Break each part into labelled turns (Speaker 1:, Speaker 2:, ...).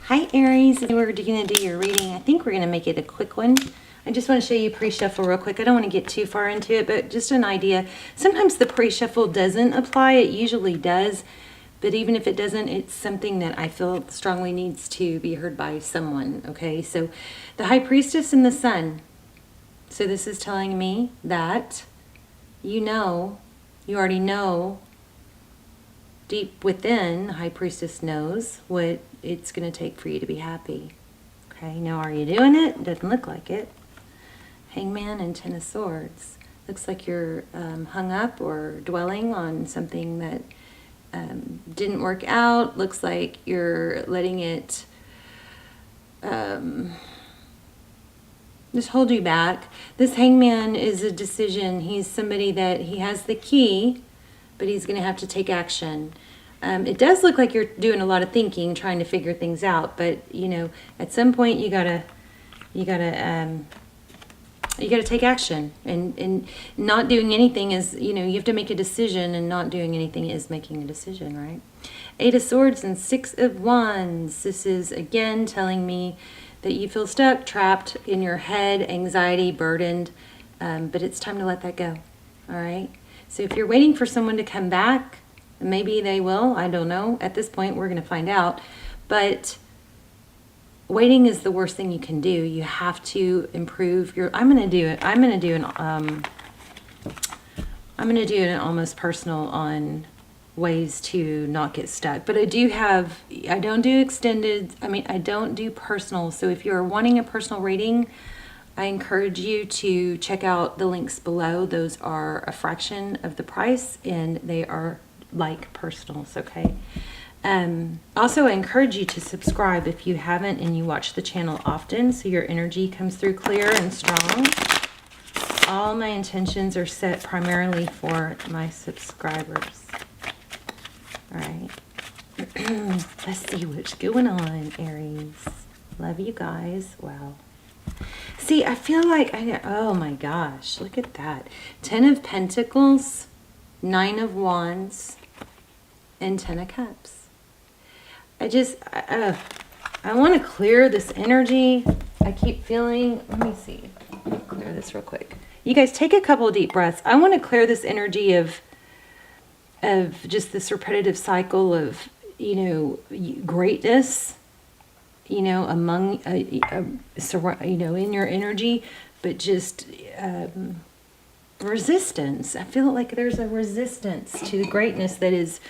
Speaker 1: Hi Aries, we're going to do your reading. I think we're going to make it a quick one. I just want to show you pre-shuffle real quick. I don't want to get too far into it, but just an idea. Sometimes the pre-shuffle doesn't apply. It usually does. But even if it doesn't, it's something that I feel strongly needs to be heard by someone. Okay, so the High Priestess and the Sun. So this is telling me that you already know deep within, the High Priestess knows what it's going to take for you to be happy. Okay, now are you doing it? Doesn't look like it. Hangman and Ten of Swords. Looks like you're hung up or dwelling on something that didn't work out. Looks like you're letting it just hold you back. This Hangman is a decision. He's somebody that he has the key, but he's going to have to take action. It does look like you're doing a lot of thinking, trying to figure things out, but you know, at some point you gotta take action. And not doing anything is, you know, you have to make a decision, and not doing anything is making a decision, right? Eight of Swords and Six of Wands. This is again telling me that you feel stuck, trapped in your head, anxiety, burdened, but it's time to let that go. All right. So if you're waiting for someone to come back, maybe they will, I don't know. At this point, we're going to find out. But waiting is the worst thing you can do. You have to improve your, I'm going to do an almost personal on ways to not get stuck. But I don't do extended, I don't do personal. So if you're wanting a personal reading, I encourage you to check out the links below. Those are a fraction of the price, and they are like personals, okay? Also, I encourage you to subscribe if you haven't and you watch the channel often, so your energy comes through clear and strong. All my intentions are set primarily for my subscribers. All right. Let's see what's going on, Aries. Love you guys. Wow. See, I feel like oh my gosh, look at that. 10 of Pentacles, 9 of Wands, and 10 of Cups. I want to clear this energy. I keep feeling, let me see. Let me clear this real quick. You guys take a couple of deep breaths. I want to clear this energy of just this repetitive cycle of, you know, greatness, you know, among, you know, in your energy, but just resistance. I feel like there's a resistance to the greatness that is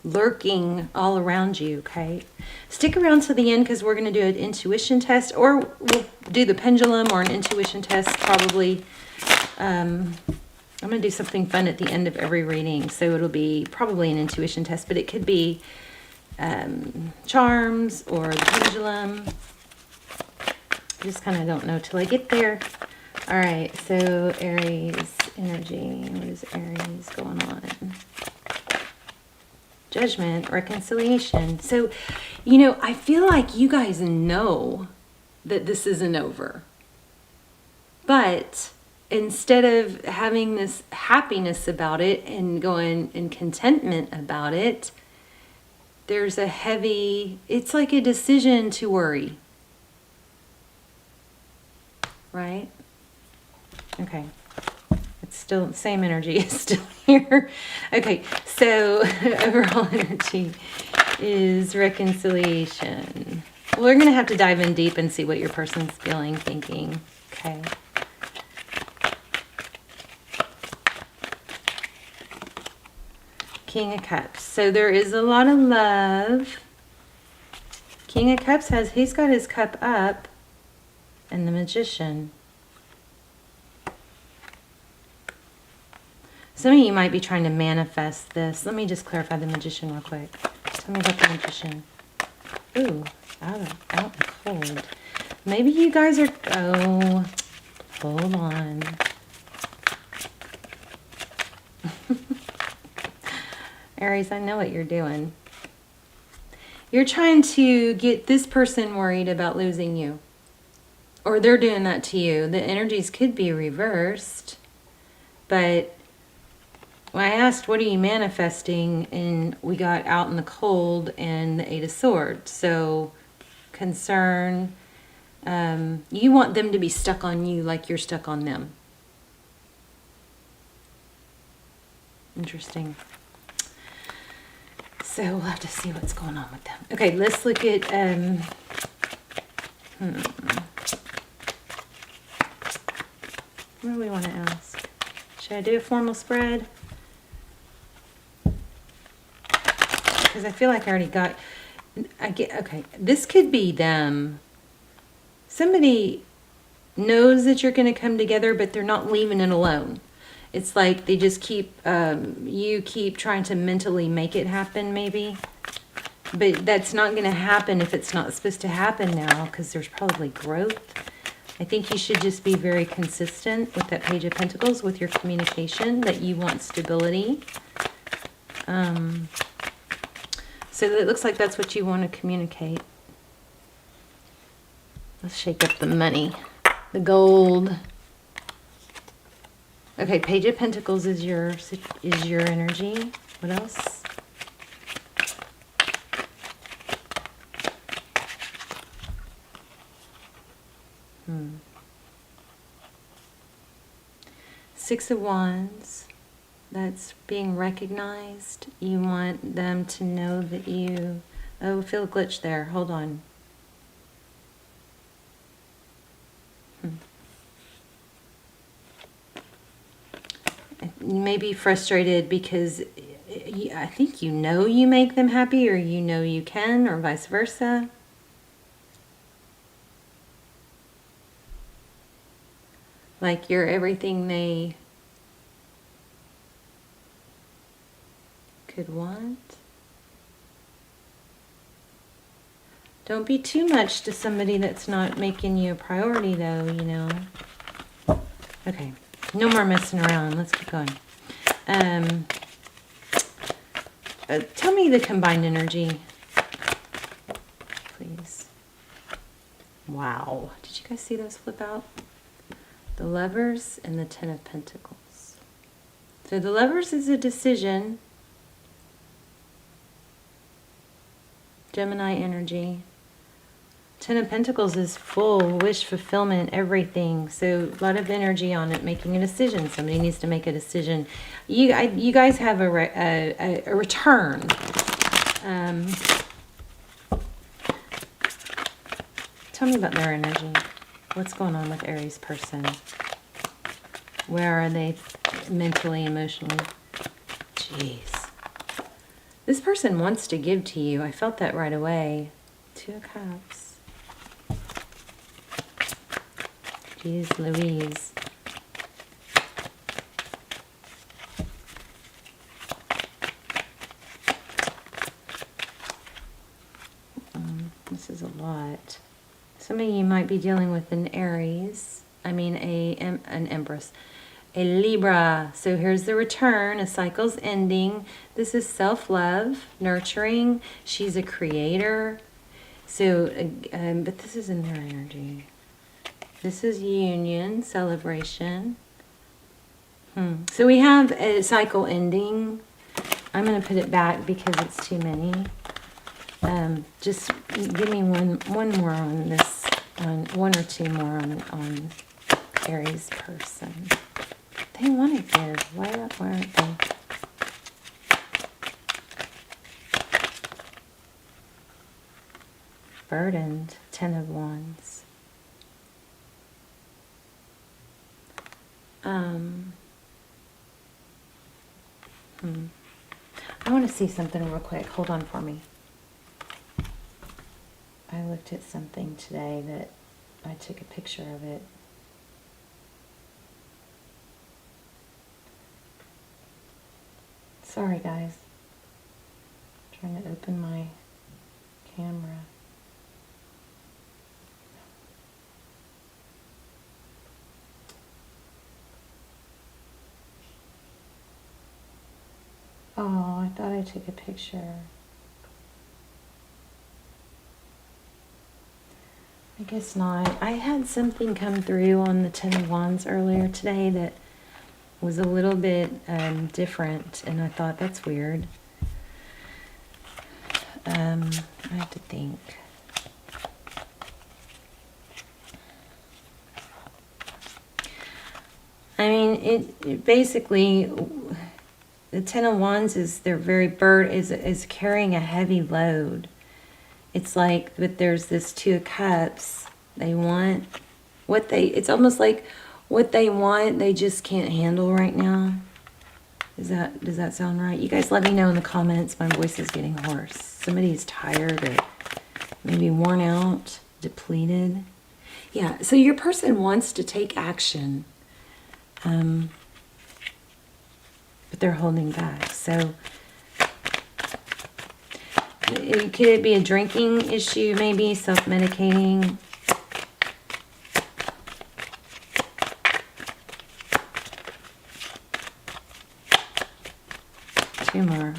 Speaker 1: lurking all around you, okay? Stick around to the end because we're going to do an intuition test, or we'll do the pendulum or an intuition test probably. I'm going to do something fun at the end of every reading, so it'll be probably an intuition test, but it could be charms or the pendulum. I just kind of don't know till I get there. All right, so Aries energy. What is Aries going on? Judgment, reconciliation. So, you know, I feel like you guys know that this isn't over. But instead of having this happiness about it and going in contentment about it, there's a heavy, it's like a decision to worry. Right? Okay. It's still, same energy is still here. Okay, so overall energy is reconciliation. We're going to have to dive in deep and see what your person's feeling, thinking. Okay. King of Cups. So there is a lot of love. King of Cups he's got his cup up, and the Magician. Some of you might be trying to manifest this. Let me just clarify the Magician real quick. Tell me about the Magician. Ooh, out and cold. Maybe you guys are, oh, hold on. Aries, I know what you're doing. You're trying to get this person worried about losing you. Or they're doing that to you. The energies could be reversed. But when I asked, what are you manifesting? And we got out in the cold and the Eight of Swords. So concern. You want them to be stuck on you like you're stuck on them. Interesting. So we'll have to see what's going on with them. Okay, let's look at what do we want to ask? Should I do a formal spread? Because I feel like I already got, okay, this could be them. Somebody knows that you're going to come together, but they're not leaving it alone. It's like they just keep, you keep trying to mentally make it happen maybe. But that's not going to happen if it's not supposed to happen now, because there's probably growth. I think you should just be very consistent with that Page of Pentacles with your communication, that you want stability. So it looks like that's what you want to communicate. Let's shake up the money, the gold. Okay, Page of Pentacles is your energy. What else? Six of Wands. That's being recognized. You want them to know that you... Oh, I feel a glitch there. Hold on. You may be frustrated because I think you know you make them happy, or you know you can, or vice versa. Like you're everything they could want. Don't be too much to somebody that's not making you a priority, though, you know. Okay, no more messing around. Let's keep going. Tell me the combined energy, please. Wow. Did you guys see those flip out? The Lovers and the Ten of Pentacles. So the Lovers is a decision. Gemini energy. Ten of Pentacles is full, wish fulfillment, everything. So a lot of energy on it, making a decision. Somebody needs to make a decision. You guys have a return. Tell me about their energy. What's going on with Aries person? Where are they mentally, emotionally? Jeez. This person wants to give to you. I felt that right away. Two of Cups. Jeez Louise. This is a lot. Some of you might be dealing with an Aries. I mean an Empress. A Libra. So here's the return. A cycle's ending. This is self-love, nurturing. She's a creator. So, but this is in their energy. This is union, celebration. So we have a cycle ending. I'm going to put it back because it's too many. Just give me one more on this, one or two more on Aries person. They want to give. Why aren't they? Burdened. Ten of Wands. I want to see something real quick. Hold on for me. I looked at something today that I took a picture of it. Sorry, guys. I'm trying to open my camera. Oh, I thought I took a picture. I guess not. I had something come through on the Ten of Wands earlier today that was a little bit different, and I thought that's weird. I have to think. it basically, the Ten of Wands is their very bird is carrying a heavy load. It's like, but there's this Two of Cups. They want what they, it's almost like what they want, they just can't handle right now. Does that sound right? You guys let me know in the comments. My voice is getting hoarse. Somebody's tired or maybe worn out, depleted. Yeah, so your person wants to take action, but they're holding back. So could it be a drinking issue, maybe self-medicating? Two more.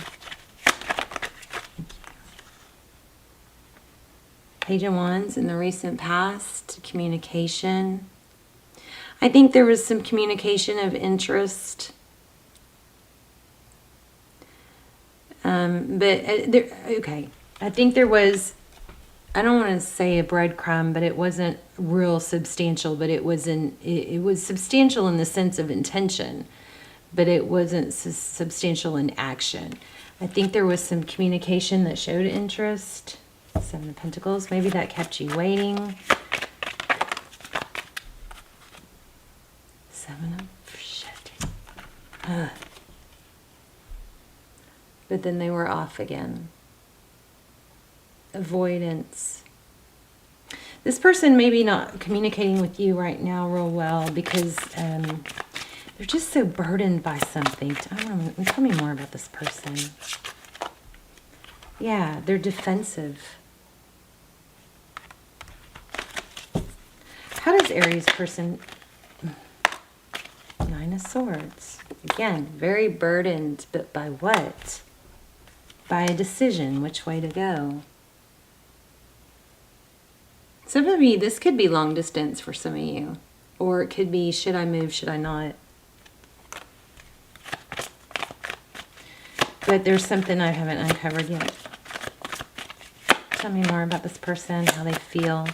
Speaker 1: Page of Wands in the recent past, communication. I think there was some communication of interest. Okay. I think there was, I don't want to say a breadcrumb, but it wasn't real substantial, but it was substantial in the sense of intention, but it wasn't substantial in action. I think there was some communication that showed interest. Seven of Pentacles. Maybe that kept you waiting. Seven of shit. But then they were off again. Avoidance. This person may be not communicating with you right now real well because they're just so burdened by something. Tell me more about this person. Yeah, they're defensive. How does Aries person... Nine of Swords. Again, very burdened, but by what? By a decision, which way to go. Some of you, this could be long distance for some of you. Or it could be, should I move, should I not? But there's something I haven't uncovered yet. Tell me more about this person, how they feel.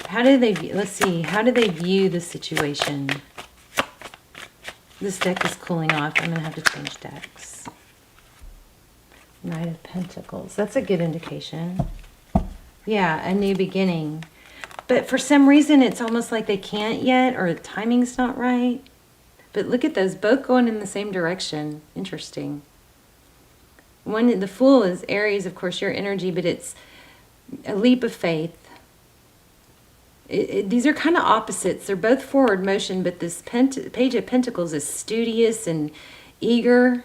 Speaker 1: How do they, let's see, how do they view the situation? This deck is cooling off. I'm going to have to change decks. Knight of Pentacles. That's a good indication. Yeah, a new beginning. But for some reason, it's almost like they can't yet, or the timing's not right. But look at those, both going in the same direction. Interesting. One, the Fool is Aries, of course, your energy, but it's a leap of faith. These are kind of opposites. They're both forward motion, but this Page of Pentacles is studious and eager,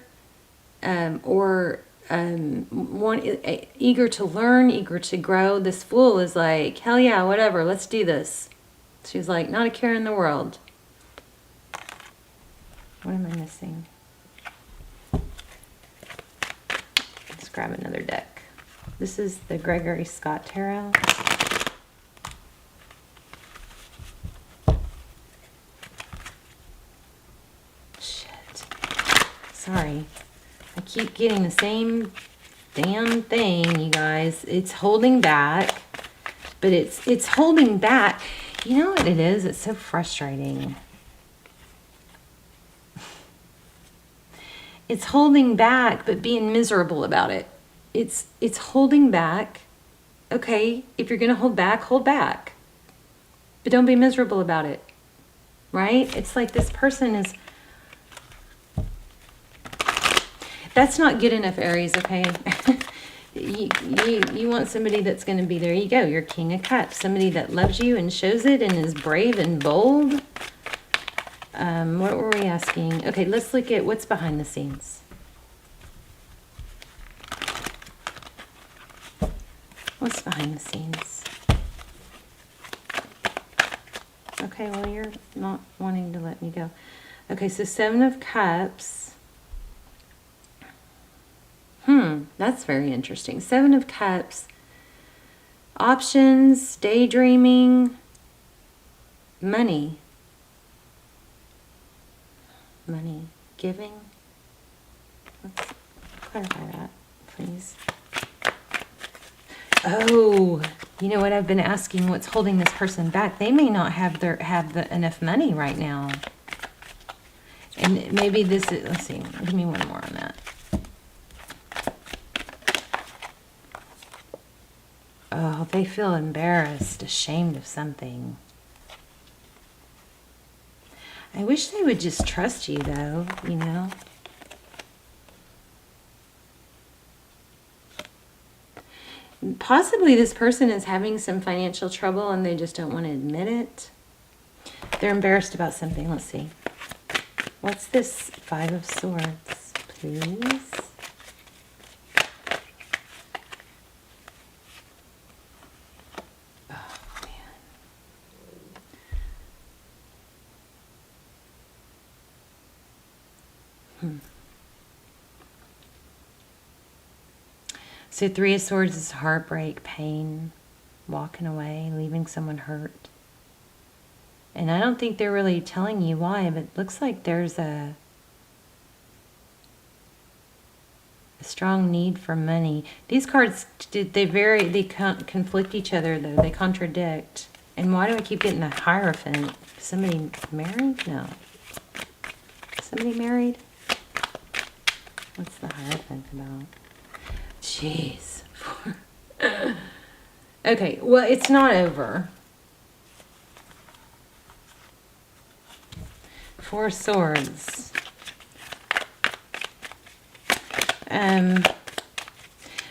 Speaker 1: eager to learn, eager to grow. This Fool is like, hell yeah, whatever, let's do this. She's like, not a care in the world. What am I missing? Let's grab another deck. This is the Gregory Scott Tarot. Sorry, I keep getting the same damn thing, you guys. It's holding back, but it's holding back. You know what it is? It's so frustrating. It's holding back, but being miserable about it. It's holding back. Okay, if you're gonna hold back, but don't be miserable about it, right? It's like this person is... That's not good enough, Aries, okay? you want somebody that's going to be, there you go, your King of Cups. Somebody that loves you and shows it and is brave and bold. What were we asking? Okay, let's look at what's behind the scenes. What's behind the scenes? Okay, well, you're not wanting to let me go. Okay, so Seven of Cups. That's very interesting. Seven of Cups, options, daydreaming, money, giving. Let's clarify that, please. Oh, you know what I've been asking? What's holding this person back? They may not have enough money right now. And maybe this is, let's see, give me one more on that. Oh, they feel embarrassed, ashamed of something. I wish they would just trust you, though, you know. Possibly this person is having some financial trouble and they just don't want to admit it. They're embarrassed about something. Let's see. What's this Five of Swords, please? So Three of Swords is heartbreak, pain, walking away, leaving someone hurt. And I don't think they're really telling you why, but it looks like there's a strong need for money. These cards, they conflict each other, though. They contradict. And why do I keep getting the Hierophant? Somebody married? No. Somebody married? What's the Hierophant about? Jeez. Okay, well, it's not over. Four of Swords.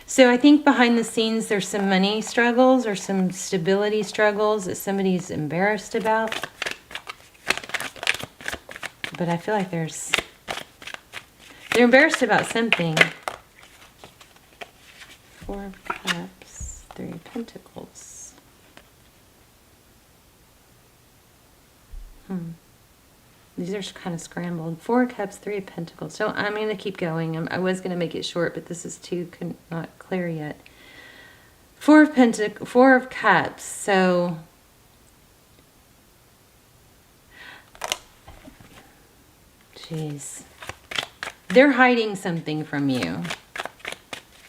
Speaker 1: So I think behind the scenes there's some money struggles or some stability struggles that somebody's embarrassed about. But I feel like they're embarrassed about something. Four of Cups, Three of Pentacles. These are kind of scrambled. Four of Cups, Three of Pentacles. So I'm going to keep going. I was going to make it short, but this is too not clear yet. Four of Cups. So jeez, they're hiding something from you.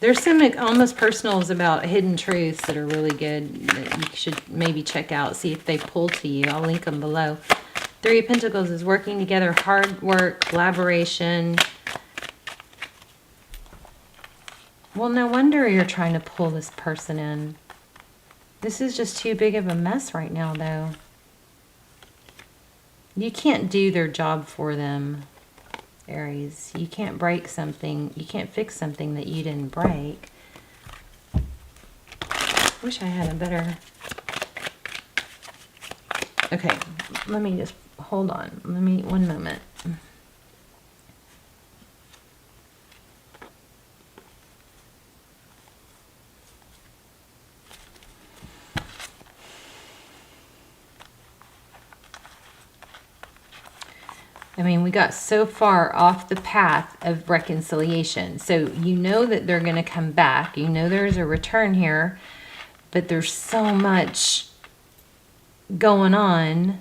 Speaker 1: There's some almost personals about hidden truths that are really good that you should maybe check out, see if they pull to you. I'll link them below. Three of Pentacles is working together, hard work, collaboration. Well, no wonder you're trying to pull this person in. This is just too big of a mess right now, though. You can't do their job for them, Aries. You can't break something. You can't fix something that you didn't break. Wish I had a better... Okay, let me just... Hold on. One moment. I mean, we got so far off the path of reconciliation. So you know that they're going to come back. You know there's a return here, but there's so much going on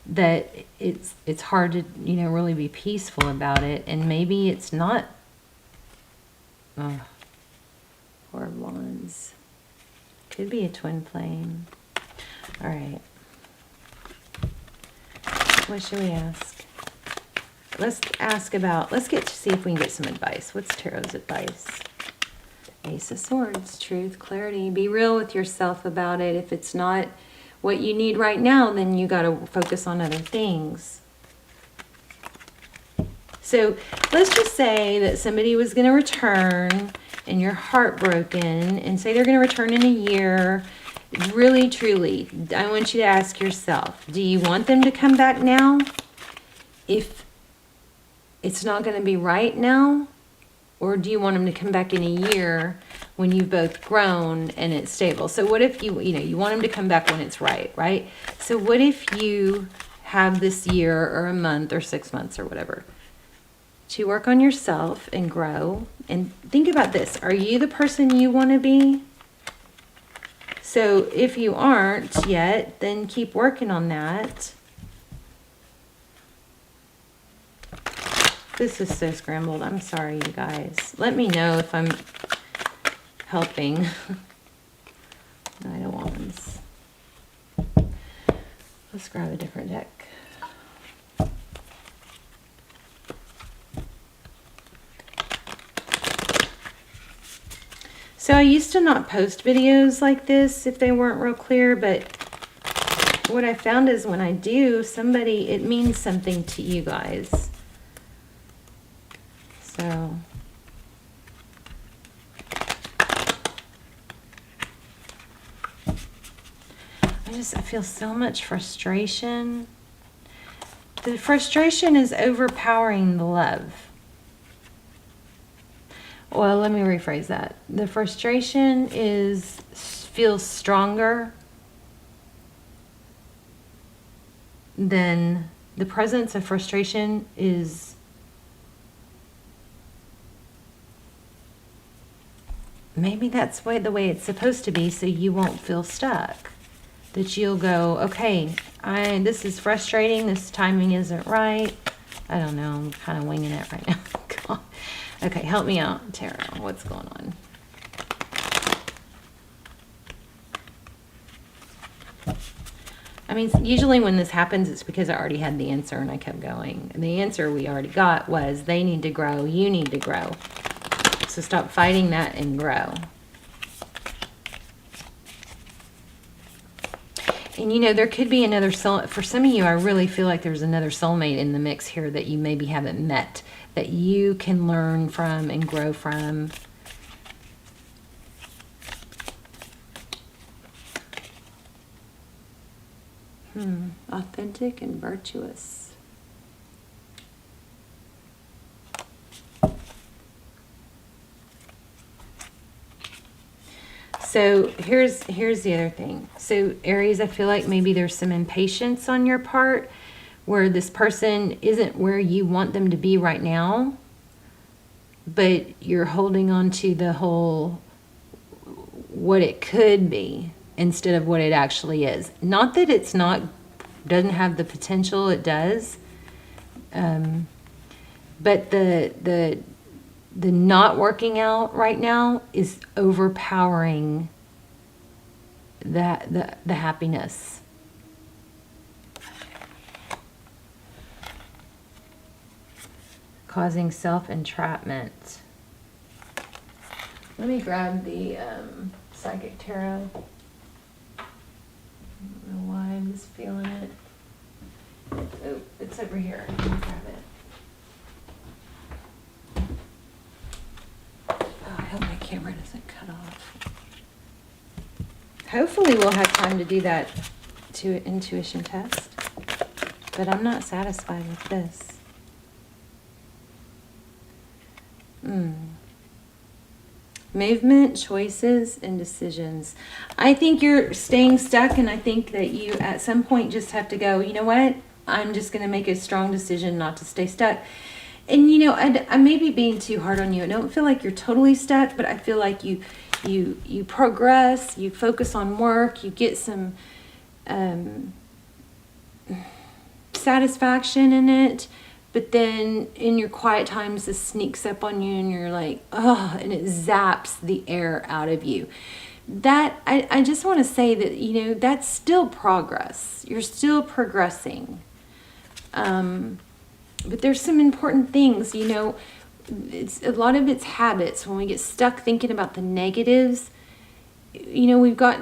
Speaker 1: that it's hard to, you know, really be peaceful about it. And maybe it's not. Oh, Four of Wands. Could be a twin flame. All right. What should we ask? Let's ask about, let's get to see if we can get some advice. What's Tarot's advice? Ace of Swords, truth, clarity. Be real with yourself about it. If it's not what you need right now, then you got to focus on other things. So let's just say that somebody was going to return and you're heartbroken, and say they're going to return in a year. Really, truly, I want you to ask yourself, do you want them to come back now? If it's not going to be right now, or do you want them to come back in a year when you've both grown and it's stable? So what if you want them to come back when it's right? So what if you have this year or a month or 6 months or whatever to work on yourself and grow? And think about this. Are you the person you want to be? So if you aren't yet, then keep working on that. This is so scrambled. I'm sorry, you guys. Let me know if I'm helping. Knight of Wands. Let's grab a different deck. So I used to not post videos like this if they weren't real clear, but what I found is when I do, it means something to you guys. So I feel so much frustration. The frustration is overpowering the love. Well, let me rephrase that. The frustration feels stronger than the presence of frustration is maybe that's the way it's supposed to be, so you won't feel stuck. That you'll go, okay, this is frustrating, this timing isn't right. I don't know, I'm kind of winging it right now. God. Okay, help me out, Tarot. What's going on? I mean, usually when this happens, it's because I already had the answer and I kept going. And the answer we already got was they need to grow, you need to grow. So stop fighting that and grow. And you know, there could be another soul. For some of you, I really feel like there's another soulmate in the mix here that you maybe haven't met, that you can learn from and grow from. Authentic and virtuous. So here's the other thing. So Aries, I feel like maybe there's some impatience on your part where this person isn't where you want them to be right now, but you're holding on to the whole what it could be instead of what it actually is. Not that it's doesn't have the potential, it does. But the not working out right now is overpowering the happiness. Causing self-entrapment. Let me grab the Psychic Tarot. I don't know why I'm just feeling it. Oh, it's over here. Let me grab it. I hope my camera doesn't cut off. Hopefully we'll have time to do that intuition test. But I'm not satisfied with this. Movement, choices, and decisions. I think you're staying stuck, and I think that you at some point just have to go, you know what? I'm just going to make a strong decision not to stay stuck. And you know, I may be being too hard on you. I don't feel like you're totally stuck, but I feel like you progress, you focus on work, you get some satisfaction in it, but then in your quiet times this sneaks up on you and you're like, oh, and it zaps the air out of you. That I just want to say that, you know, that's still progress. You're still progressing. But there's some important things, you know, it's a lot of it's habits. When we get stuck thinking about the negatives, you know, we've got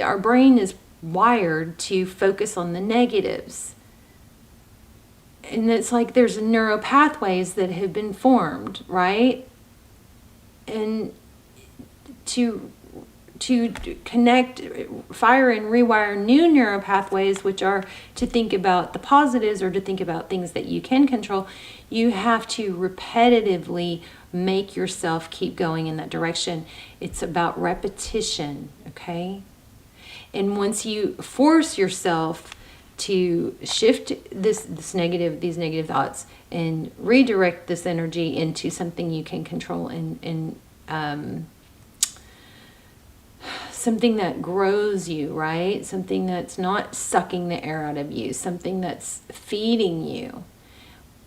Speaker 1: our brain is wired to focus on the negatives. And it's like there's neural pathways that have been formed, right? And to connect, fire and rewire new neural pathways, which are to think about the positives or to think about things that you can control, you have to repetitively make yourself keep going in that direction. It's about repetition, okay? And once you force yourself to shift these negative thoughts and redirect this energy into something you can control and something that grows you, right? Something that's not sucking the air out of you, something that's feeding you.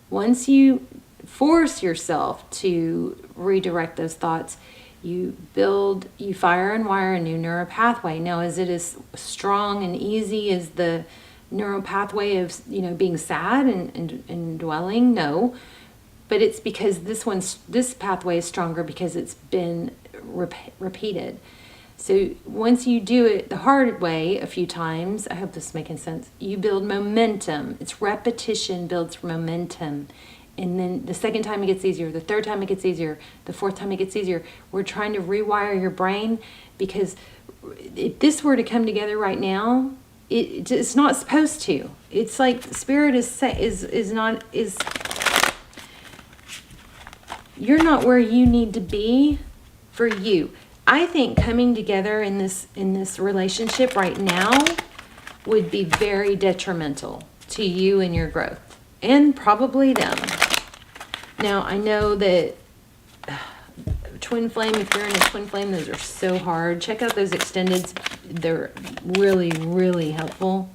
Speaker 1: Once you force yourself to redirect those thoughts, you fire and wire a new neural pathway. Now, is it as strong and easy as the neural pathway of, you know, being sad and dwelling? No. But it's because this pathway is stronger because it's been repeated. So once you do it the hard way a few times, I hope this is making sense, you build momentum. It's repetition builds momentum. And then the second time it gets easier, the third time it gets easier, the fourth time it gets easier. We're trying to rewire your brain, because if this were to come together right now, it's not supposed to. It's like spirit you're not where you need to be for you. I think coming together in this relationship right now would be very detrimental to you and your growth, and probably them. Now, I know that twin flame, if you're in a twin flame, those are so hard. Check out those extendeds. They're really, really helpful.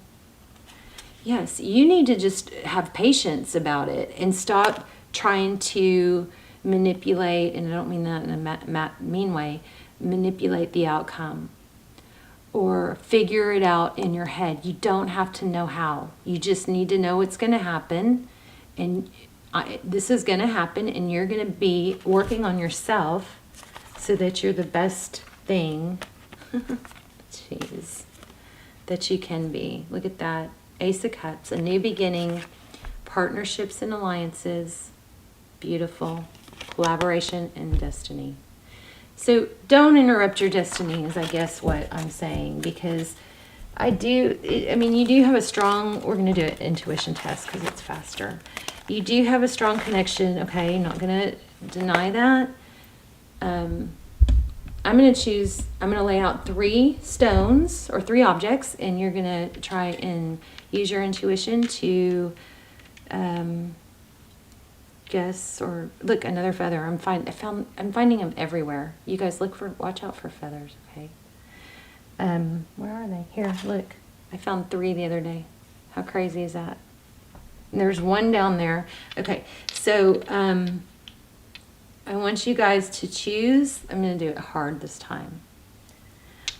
Speaker 1: Yes, you need to just have patience about it and stop trying to manipulate, and I don't mean that in a mean way, manipulate the outcome or figure it out in your head. You don't have to know how. You just need to know it's going to happen, and this is going to happen, and you're going to be working on yourself so that you're the best thing jeez, that you can be. Look at that. Ace of Cups, a new beginning, partnerships and alliances, beautiful, collaboration and destiny. So don't interrupt your destiny is I guess what I'm saying, because you do have a strong, we're going to do an intuition test because it's faster. You do have a strong connection, okay? Not going to deny that. I'm going to lay out 3 stones or 3 objects, and you're going to try and use your intuition to guess or look, another feather. I'm finding them everywhere. You guys watch out for feathers, okay? Where are they? Here, look. I found 3 the other day. How crazy is that? And there's 1 down there. Okay, so I want you guys to choose. I'm going to do it hard this time.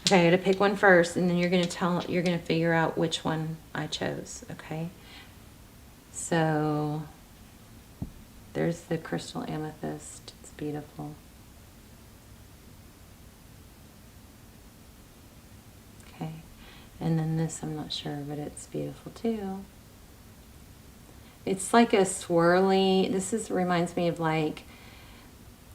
Speaker 1: Okay, I got to pick one first, and then you're going to figure out which one I chose, okay? So there's the crystal amethyst. It's beautiful. Okay, and then this, I'm not sure, but it's beautiful too. It's like a swirly, reminds me of like,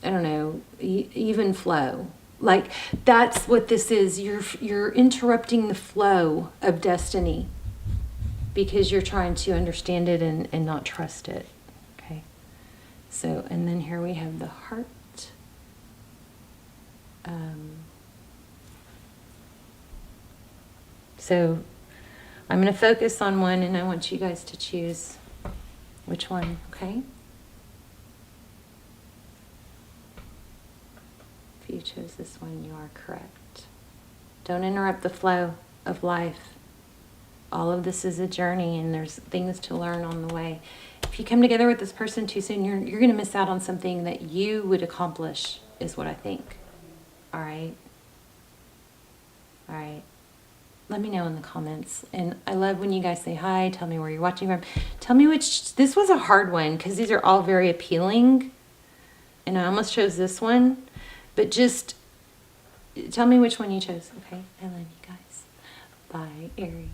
Speaker 1: I don't know, even flow. Like that's what this is. You're interrupting the flow of destiny because you're trying to understand it and not trust it. Okay. So, and then here we have the heart. So I'm going to focus on one, and I want you guys to choose which one, okay? If you chose this one, you are correct. Don't interrupt the flow of life. All of this is a journey, and there's things to learn on the way. If you come together with this person too soon, you're going to miss out on something that you would accomplish, is what I think. All right? All right. Let me know in the comments. And I love when you guys say hi, tell me where you're watching from. Tell me this was a hard one because these are all very appealing. And I almost chose this one. But just tell me which one you chose, okay? I love you guys. Bye, Aries.